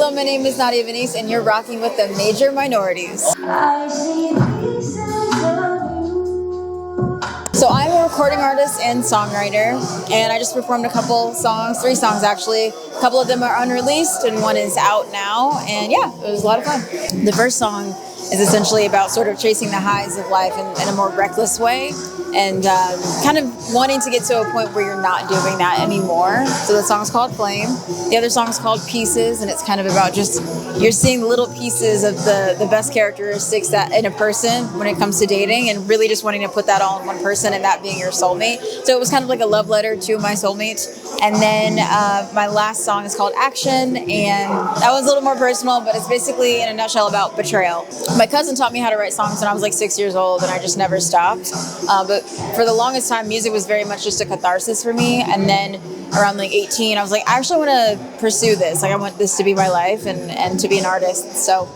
Hello, my name is Nadia Venice, and you're rocking with the Major Minorities. So I'm a recording artist and songwriter, and I just performed a couple songs, 3 songs actually. A couple of them are unreleased, and one is out now, and yeah, it was a lot of fun. The first song is essentially about sort of chasing the highs of life in a more reckless way, and kind of wanting to get to a point where you're not doing that anymore. So the song's called Flame. The other song's called Pieces, and it's kind of about just you're seeing little pieces of the best characteristics that in a person when it comes to dating, and really just wanting to put that all in one person, and that being your soulmate. So it was kind of like a love letter to my soulmate. And then my last song is called Action, and that was a little more personal, but it's basically in a nutshell about betrayal. My cousin taught me how to write songs when I was like 6 years old, and I just never stopped. But for the longest time, music was very much just a catharsis for me. And then around like 18, I was like, I actually want to pursue this. Like, I want this to be my life and to be an artist. So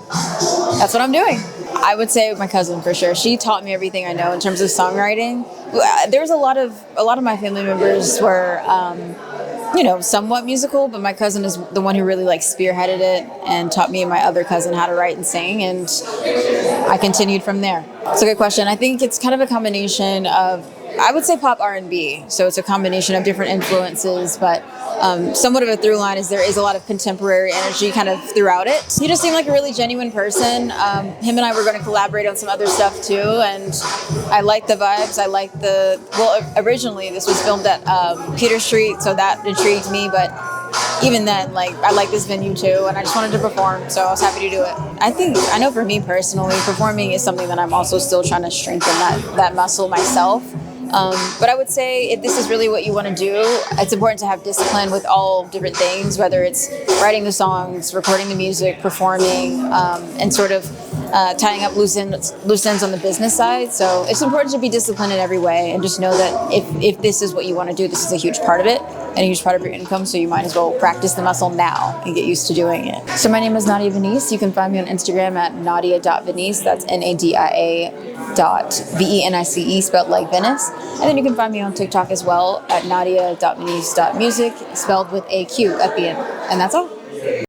that's what I'm doing. I would say my cousin for sure. She taught me everything I know in terms of songwriting. There was a lot of my family members were, somewhat musical, but my cousin is the one who really like spearheaded it and taught me and my other cousin how to write and sing, and I continued from there. It's a good question. I think it's kind of a combination of, I would say, pop R&B. So it's a combination of different influences, but somewhat of a through line is there is a lot of contemporary energy kind of throughout it. He just seemed like a really genuine person. Him and I were going to collaborate on some other stuff too, and I liked the vibes. I liked originally this was filmed at Peter Street, so that intrigued me, but even then, like, I like this venue too, and I just wanted to perform, so I was happy to do it. I know for me personally, performing is something that I'm also still trying to strengthen that muscle myself. But I would say if this is really what you want to do, it's important to have discipline with all different things, whether it's writing the songs, recording the music, performing, and sort of tying up loose ends on the business side. So it's important to be disciplined in every way, and just know that if this is what you want to do, this is a huge part of it and a huge part of your income, so you might as well practice the muscle now and get used to doing it. So my name is Nadia Venice. You can find me on Instagram at nadia.venice. That's NADIA.VENICE, spelled like Venice. And then you can find me on TikTok as well at nadia.venice.music, spelled with a Q at the end. And that's all.